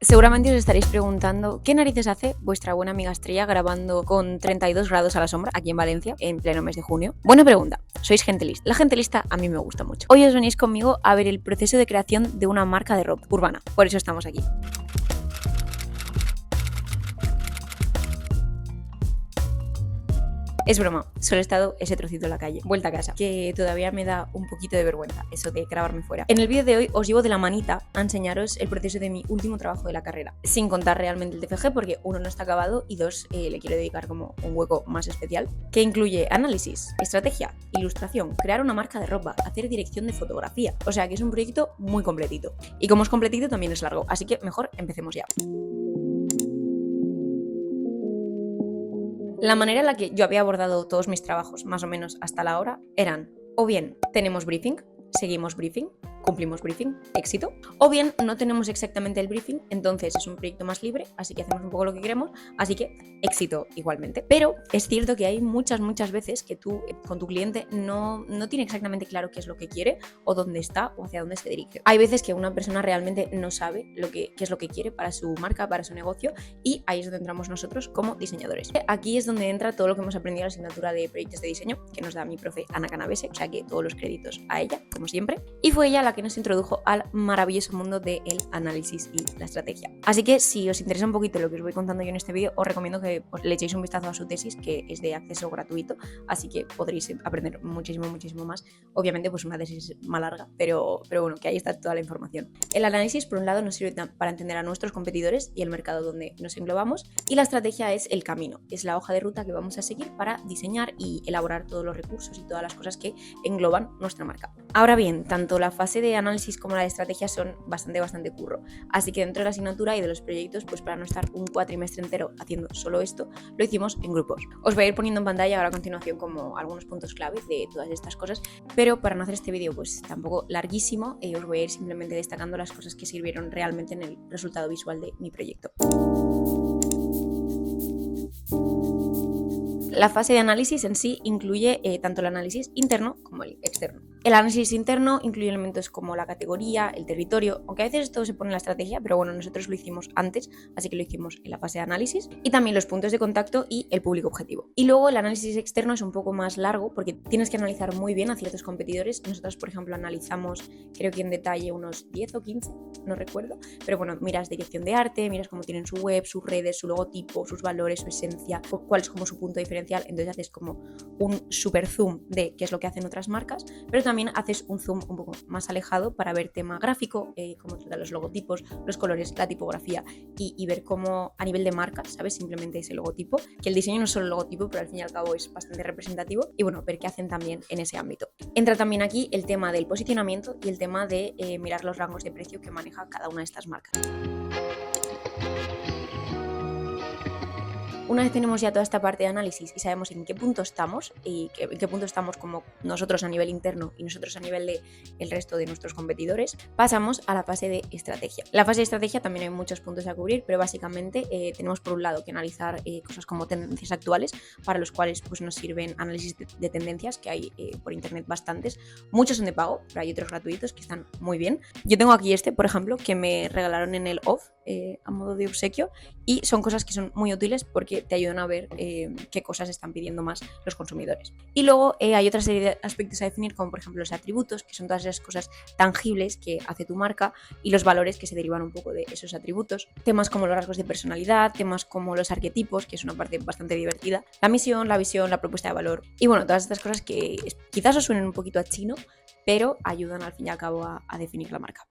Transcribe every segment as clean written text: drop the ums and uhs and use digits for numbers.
Seguramente os estaréis preguntando ¿qué narices hace vuestra buena amiga Estrella grabando con 32 grados a la sombra aquí en Valencia en pleno mes de junio? Buena pregunta. Sois gente lista. La gente lista a mí me gusta mucho. Hoy os venís conmigo a ver el proceso de creación de una marca de ropa urbana. Por eso estamos aquí. Es broma, solo he estado ese trocito en la calle, vuelta a casa, que todavía me da un poquito de vergüenza eso de grabarme fuera. En el vídeo de hoy os llevo de la manita a enseñaros el proceso de mi último trabajo de la carrera, sin contar realmente el TFG porque uno no está acabado y dos le quiero dedicar como un hueco más especial, que incluye análisis, estrategia, ilustración, crear una marca de ropa, hacer dirección de fotografía, o sea que es un proyecto muy completito. Y como es completito también es largo, así que mejor empecemos ya. La manera en la que yo había abordado todos mis trabajos, más o menos hasta la hora, eran o bien tenemos briefing, seguimos briefing, cumplimos briefing, éxito, o bien no tenemos exactamente el briefing, entonces es un proyecto más libre, así que hacemos un poco lo que queremos, así que éxito igualmente. Pero es cierto que hay muchas veces que tú con tu cliente no tiene exactamente claro qué es lo que quiere o dónde está o hacia dónde se dirige. Hay veces que una persona realmente no sabe qué es lo que quiere para su marca, para su negocio, y ahí es donde entramos nosotros como diseñadores. Aquí es donde entra todo lo que hemos aprendido en la asignatura de proyectos de diseño que nos da mi profe Ana Canavese, o sea que todos los créditos a ella, como siempre, y fue ella la que nos introdujo al maravilloso mundo del análisis y la estrategia. Así que si os interesa un poquito lo que os voy contando yo en este vídeo, os recomiendo que le echéis un vistazo a su tesis, que es de acceso gratuito, así que podréis aprender muchísimo más. Obviamente pues una tesis más larga, pero bueno, que ahí está toda la información. El análisis, por un lado, nos sirve para entender a nuestros competidores y el mercado donde nos englobamos, y la estrategia es el camino, es la hoja de ruta que vamos a seguir para diseñar y elaborar todos los recursos y todas las cosas que engloban nuestra marca. Ahora bien, tanto la fase de análisis como la de estrategia son bastante curro, así que dentro de la asignatura y de los proyectos, pues para no estar un cuatrimestre entero haciendo solo esto, lo hicimos en grupos. Os voy a ir poniendo en pantalla ahora a continuación como algunos puntos clave de todas estas cosas, pero para no hacer este vídeo pues tampoco larguísimo, os voy a ir simplemente destacando las cosas que sirvieron realmente en el resultado visual de mi proyecto. La fase de análisis en sí incluye tanto el análisis interno como el externo. El análisis interno incluye elementos como la categoría, el territorio, aunque a veces esto se pone en la estrategia, pero bueno, nosotros lo hicimos antes, así que lo hicimos en la fase de análisis, y también los puntos de contacto y el público objetivo. Y luego el análisis externo es un poco más largo porque tienes que analizar muy bien a ciertos competidores. Nosotros, por ejemplo, analizamos, creo que en detalle unos 10 o 15, no recuerdo, pero bueno, miras dirección de arte, miras cómo tienen su web, sus redes, su logotipo, sus valores, su esencia, cuál es como su punto diferencial, entonces haces como un super zoom de qué es lo que hacen otras marcas, pero también haces un zoom un poco más alejado para ver tema gráfico, cómo tratan los logotipos, los colores, la tipografía y ver cómo a nivel de marca, ¿sabes? Simplemente ese logotipo, que el diseño no es solo el logotipo, pero al fin y al cabo es bastante representativo, y bueno, ver qué hacen también en ese ámbito. Entra también aquí el tema del posicionamiento y el tema de mirar los rangos de precio que maneja cada una de estas marcas. Una vez tenemos ya toda esta parte de análisis y sabemos en qué punto estamos y en qué punto estamos como nosotros a nivel interno y nosotros a nivel del resto de nuestros competidores, pasamos a la fase de estrategia. La fase de estrategia también hay muchos puntos a cubrir, pero básicamente tenemos por un lado que analizar cosas como tendencias actuales, para los cuales pues, nos sirven análisis de tendencias, que hay por internet bastantes. Muchos son de pago, pero hay otros gratuitos que están muy bien. Yo tengo aquí este, por ejemplo, que me regalaron en el off a modo de obsequio, y son cosas que son muy útiles porque te ayudan a ver qué cosas están pidiendo más los consumidores. Y luego hay otra serie de aspectos a definir, como por ejemplo los atributos, que son todas esas cosas tangibles que hace tu marca, y los valores que se derivan un poco de esos atributos. Temas como los rasgos de personalidad, temas como los arquetipos, que es una parte bastante divertida, la misión, la visión, la propuesta de valor, y bueno, todas estas cosas que quizás os suenen un poquito a chino, pero ayudan al fin y al cabo a definir la marca.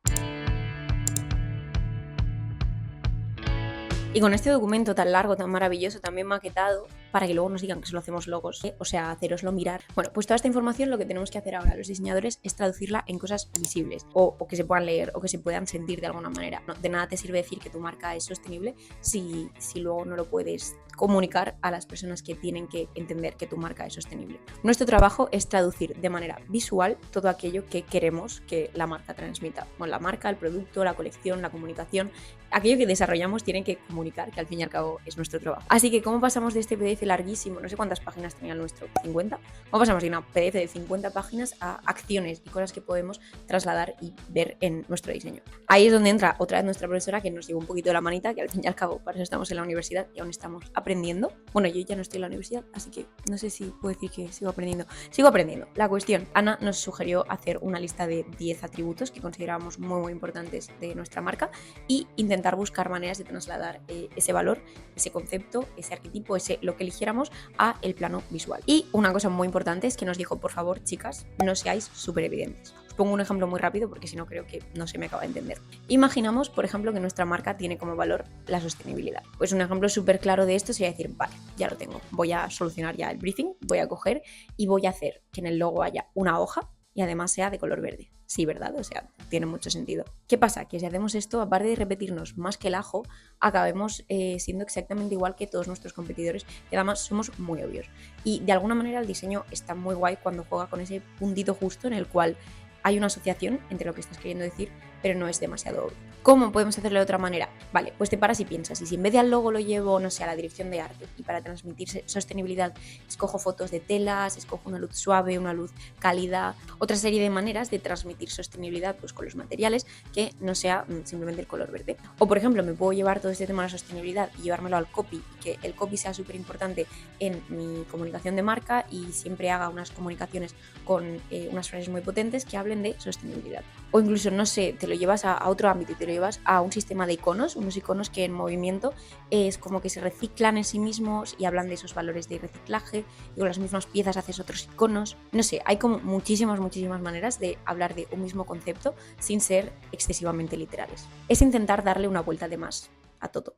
Y con este documento tan largo, tan maravilloso, tan bien maquetado, para que luego nos digan que solo hacemos logos, o sea, haceroslo mirar. Bueno, pues toda esta información lo que tenemos que hacer ahora los diseñadores es traducirla en cosas visibles, o que se puedan leer, o que se puedan sentir de alguna manera. No, de nada te sirve decir que tu marca es sostenible si luego no lo puedes comunicar a las personas que tienen que entender que tu marca es sostenible. Nuestro trabajo es traducir de manera visual todo aquello que queremos que la marca transmita. Bueno, la marca, el producto, la colección, la comunicación, aquello que desarrollamos tiene que comunicar, que al fin y al cabo es nuestro trabajo. Así que, ¿cómo pasamos de este PDF PDF larguísimo, no sé cuántas páginas tenía el nuestro, 50. Vamos a pasar de una PDF de 50 páginas a acciones y cosas que podemos trasladar y ver en nuestro diseño. Ahí es donde entra otra vez nuestra profesora, que nos lleva un poquito de la manita, que al fin y al cabo para eso estamos en la universidad y aún estamos aprendiendo. Bueno, yo ya no estoy en la universidad, así que no sé si puedo decir que sigo aprendiendo. Sigo aprendiendo. La cuestión, Ana nos sugirió hacer una lista de 10 atributos que considerábamos muy importantes de nuestra marca y intentar buscar maneras de trasladar ese valor, ese concepto, ese arquetipo, lo que eligiéramos a el plano visual. Y una cosa muy importante es que nos dijo, por favor, chicas, no seáis súper evidentes. Os pongo un ejemplo muy rápido porque si no creo que no se me acaba de entender. Imaginamos, por ejemplo, que nuestra marca tiene como valor la sostenibilidad. Pues un ejemplo súper claro de esto sería decir, vale, ya lo tengo, voy a solucionar ya el briefing, voy a coger y voy a hacer que en el logo haya una hoja y además sea de color verde. Sí, ¿verdad? O sea, tiene mucho sentido. ¿Qué pasa? Que si hacemos esto, aparte de repetirnos más que el ajo, acabemos siendo exactamente igual que todos nuestros competidores y además somos muy obvios. Y de alguna manera el diseño está muy guay cuando juega con ese puntito justo en el cual hay una asociación entre lo que estás queriendo decir, pero no es demasiado obvio. ¿Cómo podemos hacerlo de otra manera? Vale, pues te paras y piensas, y si en vez de al logo lo llevo, no sé, a la dirección de arte, y para transmitir sostenibilidad escojo fotos de telas, escojo una luz suave, una luz cálida, otra serie de maneras de transmitir sostenibilidad pues con los materiales que no sea simplemente el color verde. O por ejemplo, me puedo llevar todo este tema de la sostenibilidad y llevármelo al copy, y que el copy sea súper importante en mi comunicación de marca y siempre haga unas comunicaciones con unas frases muy potentes que hablen de sostenibilidad. O incluso, no sé, te lo llevas a otro ámbito y te lo llevas a un sistema de iconos, unos iconos que en movimiento es como que se reciclan en sí mismos y hablan de esos valores de reciclaje, y con las mismas piezas haces otros iconos. No sé, hay como muchísimas maneras de hablar de un mismo concepto sin ser excesivamente literales. Es intentar darle una vuelta de más a todo.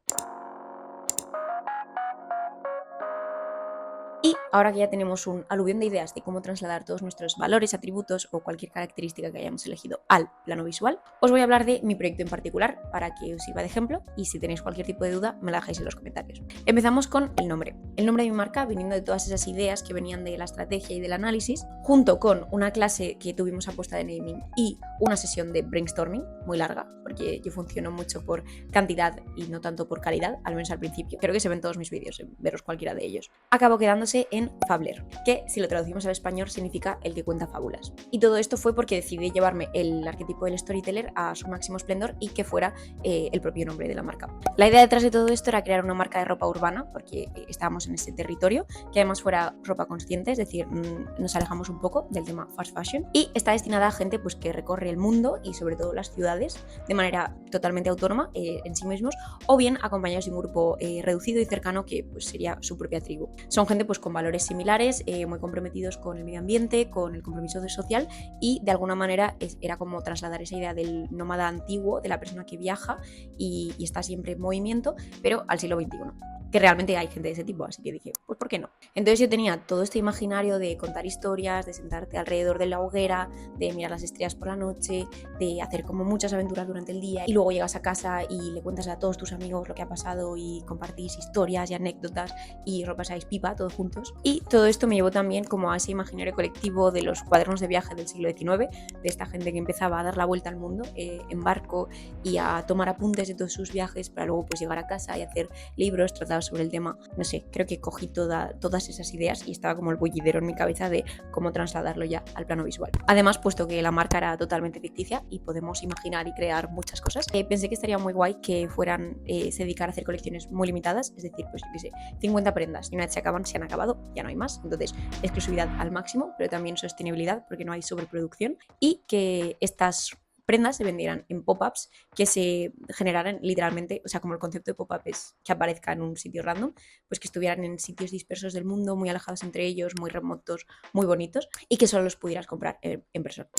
Y ahora que ya tenemos un aluvión de ideas de cómo trasladar todos nuestros valores, atributos o cualquier característica que hayamos elegido al plano visual, os voy a hablar de mi proyecto en particular para que os sirva de ejemplo, y si tenéis cualquier tipo de duda me la dejáis en los comentarios. Empezamos con el nombre. El nombre de mi marca, viniendo de todas esas ideas que venían de la estrategia y del análisis, junto con una clase que tuvimos apuesta de naming y una sesión de brainstorming muy larga, porque yo funciono mucho por cantidad y no tanto por calidad, al menos al principio. Creo que se ven todos mis vídeos, veros cualquiera de ellos. Acabo quedándose en Fabler, que si lo traducimos al español significa el que cuenta fábulas. Y todo esto fue porque decidí llevarme el arquetipo del storyteller a su máximo esplendor y que fuera el propio nombre de la marca. La idea detrás de todo esto era crear una marca de ropa urbana, porque estábamos en ese territorio, que además fuera ropa consciente, es decir, nos alejamos un poco del tema fast fashion, y está destinada a gente pues, que recorre el mundo y sobre todo las ciudades de manera totalmente autónoma en sí mismos, o bien acompañados de un grupo reducido y cercano que pues, sería su propia tribu. Son gente pues, con valores similares, muy comprometidos con el medio ambiente, con el compromiso social, y de alguna manera era como trasladar esa idea del nómada antiguo, de la persona que viaja y está siempre en movimiento, pero al siglo XXI. Que realmente hay gente de ese tipo, así que dije, pues ¿por qué no? Entonces yo tenía todo este imaginario de contar historias, de sentarte alrededor de la hoguera, de mirar las estrellas por la noche, de hacer como muchas aventuras durante el día, y luego llegas a casa y le cuentas a todos tus amigos lo que ha pasado y compartís historias y anécdotas y repasáis pipa todos juntos. Y todo esto me llevó también como a ese imaginario colectivo de los cuadernos de viaje del siglo XIX, de esta gente que empezaba a dar la vuelta al mundo en barco y a tomar apuntes de todos sus viajes para luego pues llegar a casa y hacer libros tratados sobre el tema. No sé, creo que cogí todas esas ideas y estaba como el bullidero en mi cabeza de cómo trasladarlo ya al plano visual. Además, puesto que la marca era totalmente ficticia y podemos imaginar y crear muchas cosas, pensé que estaría muy guay que se dedicara a hacer colecciones muy limitadas, es decir, pues yo qué sé, 50 prendas, y una vez se acaban, se han acabado, ya no hay más. Entonces, exclusividad al máximo, pero también sostenibilidad porque no hay sobreproducción, y que estas prendas se vendieran en pop-ups que se generaran literalmente, o sea, como el concepto de pop-up es que aparezca en un sitio random, pues que estuvieran en sitios dispersos del mundo, muy alejados entre ellos, muy remotos, muy bonitos, y que solo los pudieras comprar en persona.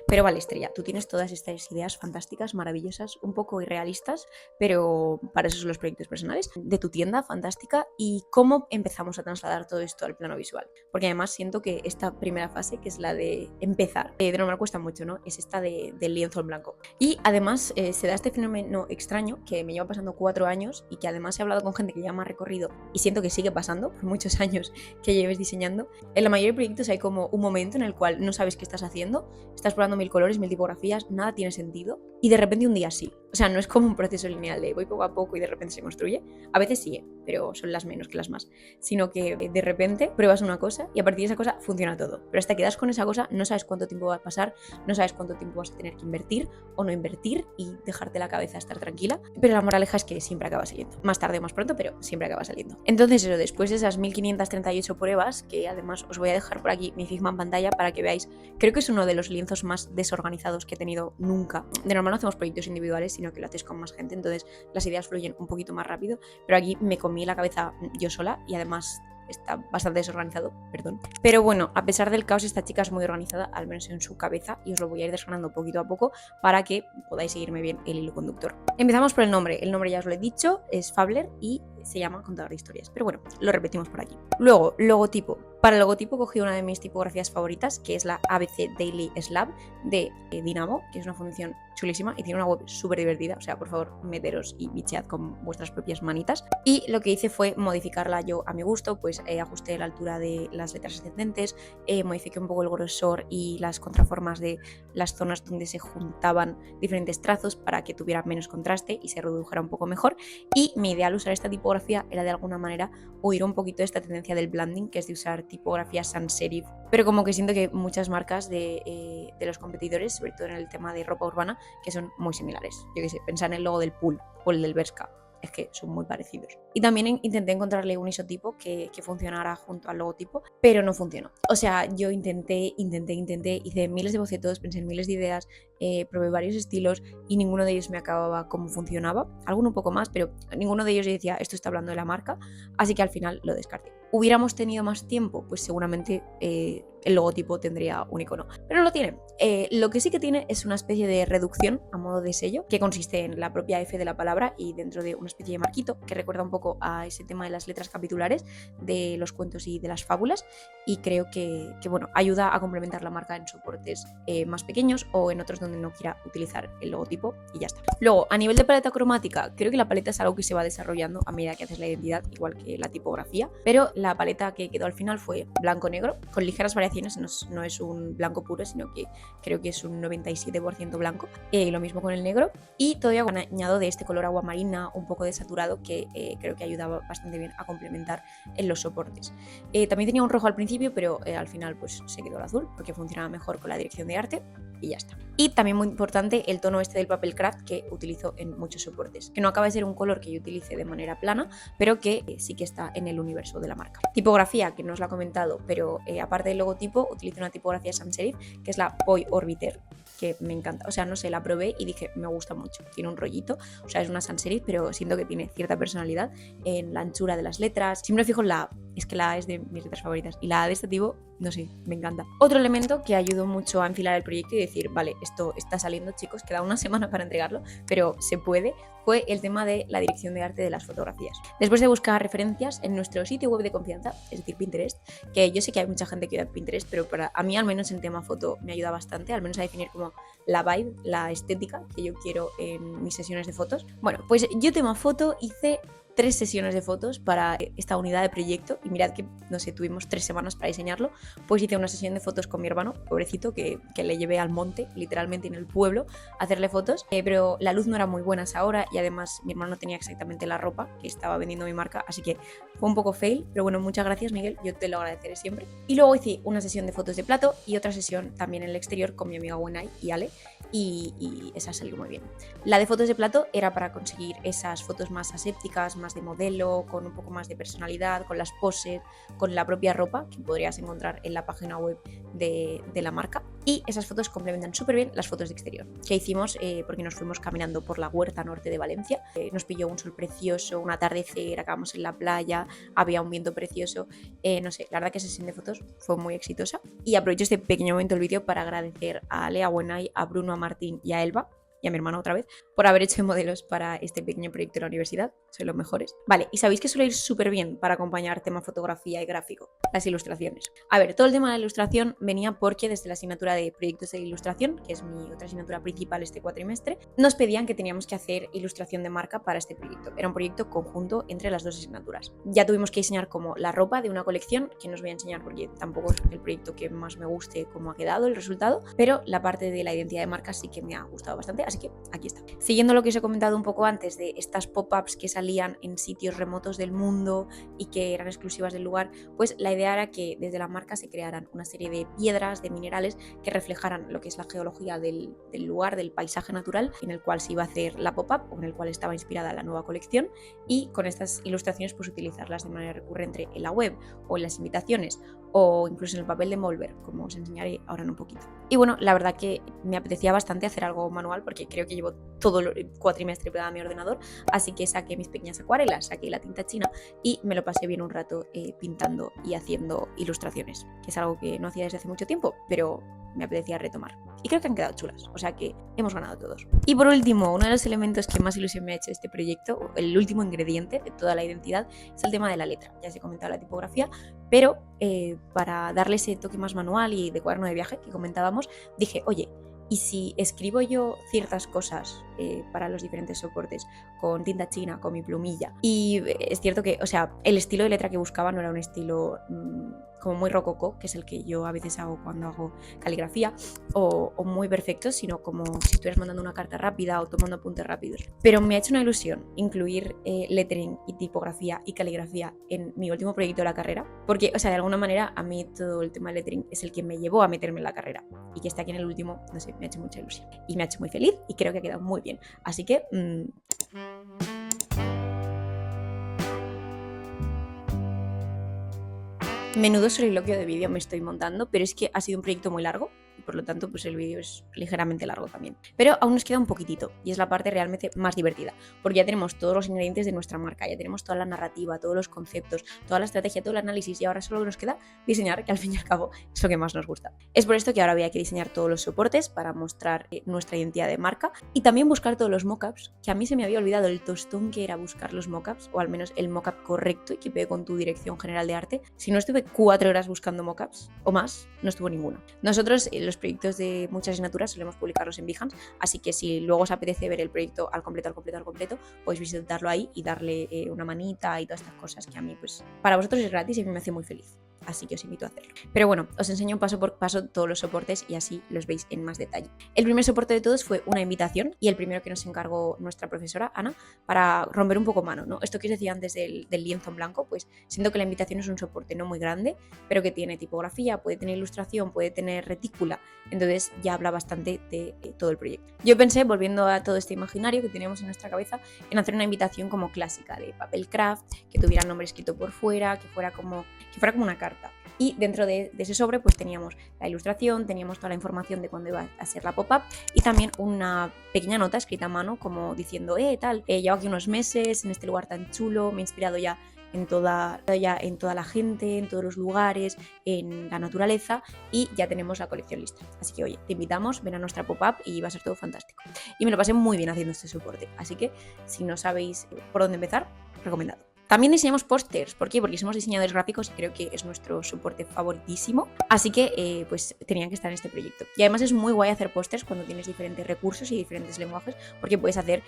Pero vale, Estrella, tú tienes todas estas ideas fantásticas, maravillosas, un poco irrealistas, pero para eso son los proyectos personales, de tu tienda fantástica. ¿Y cómo empezamos a trasladar todo esto al plano visual? Porque además siento que esta primera fase, que es la de empezar, de normal cuesta mucho, ¿no? Es esta del lienzo en blanco. Y además se da este fenómeno extraño que me lleva pasando 4 años y que además he hablado con gente que ya me ha recorrido y siento que sigue pasando por muchos años que lleves diseñando. En la mayoría de proyectos hay como un momento en el cual no sabes qué estás haciendo, estás probando mil colores, mil tipografías, nada tiene sentido, y de repente un día sí. O sea, no es como un proceso lineal de voy poco a poco y de repente se construye. A veces sí, pero son las menos que las más. Sino que de repente pruebas una cosa y a partir de esa cosa funciona todo. Pero hasta que das con esa cosa no sabes cuánto tiempo va a pasar, no sabes cuánto tiempo vas a tener que invertir o no invertir y dejarte la cabeza estar tranquila. Pero la moraleja es que siempre acaba saliendo. Más tarde o más pronto, pero siempre acaba saliendo. Entonces eso, después de esas 1538 pruebas, que además os voy a dejar por aquí mi Figma en pantalla para que veáis, creo que es uno de los lienzos más desorganizados que he tenido nunca. De normal no hacemos proyectos individuales, sino que lo haces con más gente, entonces las ideas fluyen un poquito más rápido, pero aquí me comí la cabeza yo sola y además está bastante desorganizado, perdón. Pero bueno, a pesar del caos, esta chica es muy organizada, al menos en su cabeza, y os lo voy a ir desgranando poquito a poco para que podáis seguirme bien el hilo conductor. Empezamos por el nombre ya os lo he dicho, es Fabler y se llama Contador de Historias, pero bueno, lo repetimos por aquí. Luego, logotipo. Para el logotipo cogí una de mis tipografías favoritas, que es la ABC Daily Slab de Dinamo, que es una función chulísima y tiene una web súper divertida, o sea, por favor, meteros y bichead con vuestras propias manitas. Y lo que hice fue modificarla yo a mi gusto, pues ajusté la altura de las letras ascendentes, modifiqué un poco el grosor y las contraformas de las zonas donde se juntaban diferentes trazos para que tuviera menos contraste y se redujera un poco mejor. Y mi idea al usar esta tipografía era de alguna manera huir un poquito de esta tendencia del blending, que es de usar tipografía sans serif, pero como que siento que muchas marcas de los competidores, sobre todo en el tema de ropa urbana, que son muy similares. Yo qué sé, pensar en el logo del Pool o el del Bershka, es que son muy parecidos. Y también intenté encontrarle un isotipo que funcionara junto al logotipo, pero no funcionó. O sea, yo intenté, hice miles de bocetos, pensé en miles de ideas, probé varios estilos y ninguno de ellos me acababa como funcionaba. Alguno un poco más, pero ninguno de ellos decía, esto está hablando de la marca, así que al final lo descarté. ¿Hubiéramos tenido más tiempo? Pues seguramente el logotipo tendría un icono, pero no lo tiene. Lo que sí que tiene es una especie de reducción a modo de sello, que consiste en la propia F de la palabra y dentro de una especie de marquito, que recuerda un poco a ese tema de las letras capitulares de los cuentos y de las fábulas, y creo que bueno, ayuda a complementar la marca en soportes más pequeños o en otros donde no quiera utilizar el logotipo y ya está. Luego, a nivel de paleta cromática, creo que la paleta es algo que se va desarrollando a medida que haces la identidad, igual que la tipografía, pero la paleta que quedó al final fue blanco-negro, con ligeras variaciones, no es un blanco puro, sino que creo que es un 97% blanco, lo mismo con el negro, y todavía añado de este color agua marina, un poco desaturado, que creo que ayudaba bastante bien a complementar en los soportes. También tenía un rojo al principio, pero al final pues se quedó el azul, porque funcionaba mejor con la dirección de arte, y ya está. Y también muy importante el tono este del papel craft que utilizo en muchos soportes, que no acaba de ser un color que yo utilice de manera plana, pero que sí que está en el universo de la marca. Tipografía, que no os la he comentado, pero aparte del logotipo, utilizo una tipografía sans serif, que es la Poi Orbiter, que me encanta. O sea, no sé, la probé y dije, me gusta mucho. Tiene un rollito, o sea, es una sans serif, pero siento que tiene cierta personalidad en la anchura de las letras. Siempre me fijo en la A, es que la A es de mis letras favoritas. Y la A de este tipo, no sé, me encanta. Otro elemento que ayudó mucho a enfilar el proyecto y decir, vale, esto está saliendo, chicos, queda una semana para entregarlo, pero se puede, fue el tema de la dirección de arte de las fotografías. Después de buscar referencias en nuestro sitio web de confianza, es decir, Pinterest, que yo sé que hay mucha gente que usa Pinterest, pero a mí al menos en tema foto me ayuda bastante, al menos a definir como la vibe, la estética que yo quiero en mis sesiones de fotos. Bueno, pues yo tema foto hice 3 sesiones de fotos para esta unidad de proyecto y mirad que, no sé, tuvimos 3 semanas para diseñarlo, pues hice una sesión de fotos con mi hermano, pobrecito, que le llevé al monte, literalmente en el pueblo, a hacerle fotos, pero la luz no era muy buena a esa hora y además mi hermano no tenía exactamente la ropa que estaba vendiendo mi marca, así que fue un poco fail, pero bueno, muchas gracias Miguel, yo te lo agradeceré siempre. Y luego hice una sesión de fotos de plato y otra sesión también en el exterior con mi amiga Wenai y Ale, y esa salió muy bien. La de fotos de plato era para conseguir esas fotos más asépticas, más de modelo, con un poco más de personalidad, con las poses, con la propia ropa que podrías encontrar en la página web de la marca, y esas fotos complementan súper bien las fotos de exterior que hicimos porque nos fuimos caminando por la huerta norte de Valencia, nos pilló un sol precioso, un atardecer, acabamos en la playa, había un viento precioso, no sé, la verdad que esa sesión de fotos fue muy exitosa y aprovecho este pequeño momento del vídeo para agradecer a Ale, a Wenai, a Bruno, a Martín y a Elba y a mi hermano otra vez, por haber hecho modelos para este pequeño proyecto de la universidad. Sois los mejores. Vale, y sabéis que suele ir súper bien para acompañar tema fotografía y gráfico, las ilustraciones. A ver, todo el tema de la ilustración venía porque desde la asignatura de proyectos de ilustración, que es mi otra asignatura principal este cuatrimestre, nos pedían que teníamos que hacer ilustración de marca para este proyecto. Era un proyecto conjunto entre las dos asignaturas. Ya tuvimos que diseñar como la ropa de una colección, que no os voy a enseñar porque tampoco es el proyecto que más me guste cómo ha quedado el resultado, pero la parte de la identidad de marca sí que me ha gustado bastante, Así que aquí está. Siguiendo lo que os he comentado un poco antes de estas pop-ups que salían en sitios remotos del mundo y que eran exclusivas del lugar, pues la idea era que desde la marca se crearan una serie de piedras, de minerales que reflejaran lo que es la geología del lugar, del paisaje natural en el cual se iba a hacer la pop-up o en el cual estaba inspirada la nueva colección, y con estas ilustraciones pues utilizarlas de manera recurrente en la web o en las invitaciones o incluso en el papel de envolver, como os enseñaré ahora en un poquito. Y bueno, la verdad que me apetecía bastante hacer algo manual porque creo que llevo todo el cuatrimestre pegada a mi ordenador, así que saqué mis pequeñas acuarelas, saqué la tinta china y me lo pasé bien un rato pintando y haciendo ilustraciones, que es algo que no hacía desde hace mucho tiempo, pero me apetecía retomar. Y creo que han quedado chulas, o sea que hemos ganado todos. Y por último, uno de los elementos que más ilusión me ha hecho este proyecto, el último ingrediente de toda la identidad, es el tema de la letra. Ya os he comentado la tipografía, pero para darle ese toque más manual y de cuaderno de viaje que comentábamos, dije, oye, ¿y si escribo yo ciertas cosas para los diferentes soportes con tinta china, con mi plumilla? Y es cierto que, o sea, el estilo de letra que buscaba no era un estilo como muy rococó, que es el que yo a veces hago cuando hago caligrafía, o muy perfecto, sino como si estuvieras mandando una carta rápida o tomando apuntes rápidos. Pero me ha hecho una ilusión incluir lettering y tipografía y caligrafía en mi último proyecto de la carrera, porque, o sea, de alguna manera a mí todo el tema de lettering es el que me llevó a meterme en la carrera, y que esté aquí en el último, no sé, me ha hecho mucha ilusión y me ha hecho muy feliz y creo que ha quedado muy bien. Así que menudo soliloquio de vídeo me estoy montando, pero es que ha sido un proyecto muy largo y por lo tanto pues el vídeo es ligeramente largo también. Pero aún nos queda un poquitito y es la parte realmente más divertida, porque ya tenemos todos los ingredientes de nuestra marca, ya tenemos toda la narrativa, todos los conceptos, toda la estrategia, todo el análisis, y ahora solo nos queda diseñar, que al fin y al cabo es lo que más nos gusta. Es por esto que ahora voy a que diseñar todos los soportes para mostrar nuestra identidad de marca y también buscar todos los mockups, que a mí se me había olvidado el tostón que era buscar los mockups, o al menos el mockup correcto y que pegue con tu dirección general de arte. Si no estuve 4 horas buscando mockups o más, no estuvo ninguno. Nosotros los proyectos de muchas asignaturas solemos publicarlos en Behance, así que si luego os apetece ver el proyecto al completo, podéis visitarlo ahí y darle una manita y todas estas cosas que a mí, pues, para vosotros es gratis y a mí me hace muy feliz. Así que os invito a hacerlo. Pero bueno, os enseño paso por paso todos los soportes y así los veis en más detalle. El primer soporte de todos fue una invitación y el primero que nos encargó nuestra profesora, Ana, para romper un poco mano, ¿no? Esto que os decía antes del lienzo en blanco, pues siento que la invitación es un soporte no muy grande, pero que tiene tipografía, puede tener ilustración, puede tener retícula, entonces ya habla bastante de todo el proyecto. Yo pensé, volviendo a todo este imaginario que teníamos en nuestra cabeza, en hacer una invitación como clásica de papel craft, que tuviera nombre escrito por fuera, que fuera como una carta. Y dentro de ese sobre pues teníamos la ilustración, teníamos toda la información de cuándo iba a ser la pop-up y también una pequeña nota escrita a mano como diciendo llevo aquí unos meses en este lugar tan chulo, me he inspirado ya en toda la gente, en todos los lugares, en la naturaleza, y ya tenemos la colección lista. Así que oye, te invitamos, ven a nuestra pop-up y va a ser todo fantástico. Y me lo pasé muy bien haciendo este soporte, así que si no sabéis por dónde empezar, recomendado. También diseñamos pósters. ¿Por qué? Porque somos diseñadores gráficos y creo que es nuestro soporte favoritísimo. Así que pues tenían que estar en este proyecto. Y además es muy guay hacer pósters cuando tienes diferentes recursos y diferentes lenguajes, porque puedes hacer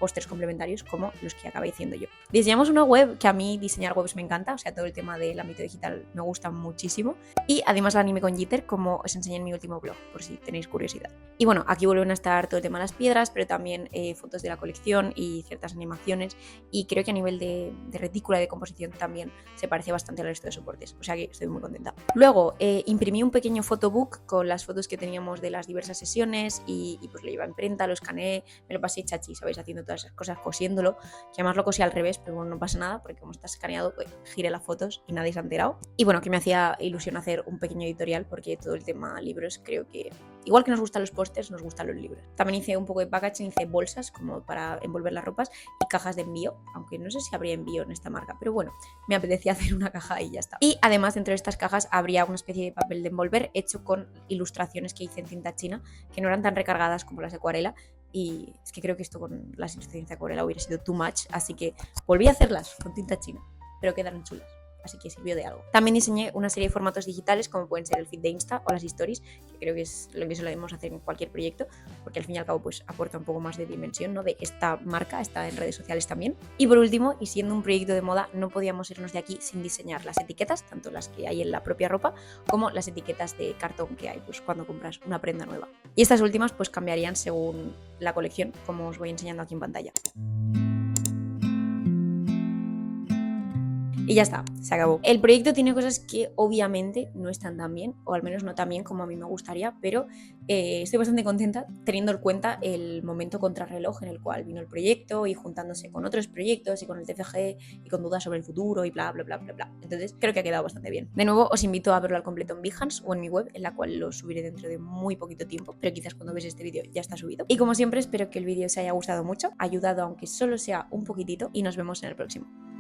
pósters complementarios como los que acabé diciendo yo. Diseñamos una web, que a mí diseñar webs me encanta, o sea, todo el tema del ámbito digital me gusta muchísimo. Y además la animé con Jitter, como os enseñé en mi último blog, por si tenéis curiosidad. Y bueno, aquí vuelven a estar todo el tema de las piedras, pero también fotos de la colección y ciertas animaciones. Y creo que a nivel de retícula y de composición también se parece bastante al resto de soportes, o sea que estoy muy contenta. Luego imprimí un pequeño photobook con las fotos que teníamos de las diversas sesiones y pues lo llevé a imprenta, lo escaneé, me lo pasé chachi, ¿sabéis? Haciendo todas esas cosas, cosiéndolo, que además lo cosí al revés, pero bueno, no pasa nada porque como está escaneado, pues giré las fotos y nadie se ha enterado. Y bueno, que me hacía ilusión hacer un pequeño editorial porque todo el tema libros creo que, igual que nos gustan los pósters, nos gustan los libros. También hice un poco de packaging, hice bolsas como para envolver las ropas y cajas de envío, aunque no sé si habría envío en esta marca, pero bueno, me apetecía hacer una caja y ya está. Y además dentro de estas cajas habría una especie de papel de envolver hecho con ilustraciones que hice en tinta china, que no eran tan recargadas como las de acuarela, y es que creo que esto con las ilustraciones de acuarela hubiera sido too much, así que volví a hacerlas con tinta china, pero quedaron chulas. así que sirvió de algo. También diseñé una serie de formatos digitales como pueden ser el feed de Insta o las stories, que creo que es lo que solemos hacer en cualquier proyecto, porque al fin y al cabo pues aporta un poco más de dimensión, ¿no? De esta marca, está en redes sociales también. Y por último, y siendo un proyecto de moda, no podíamos irnos de aquí sin diseñar las etiquetas, tanto las que hay en la propia ropa como las etiquetas de cartón que hay pues cuando compras una prenda nueva. Y estas últimas pues cambiarían según la colección, como os voy enseñando aquí en pantalla. Y ya está, se acabó. El proyecto tiene cosas que obviamente no están tan bien, o al menos no tan bien como a mí me gustaría, pero estoy bastante contenta teniendo en cuenta el momento contrarreloj en el cual vino el proyecto y juntándose con otros proyectos y con el TFG y con dudas sobre el futuro y bla, bla, bla, bla, bla. Entonces creo que ha quedado bastante bien. De nuevo, os invito a verlo al completo en Behance o en mi web, en la cual lo subiré dentro de muy poquito tiempo, pero quizás cuando veáis este vídeo ya está subido. Y como siempre, espero que el vídeo os haya gustado mucho, ayudado aunque solo sea un poquitito, y nos vemos en el próximo.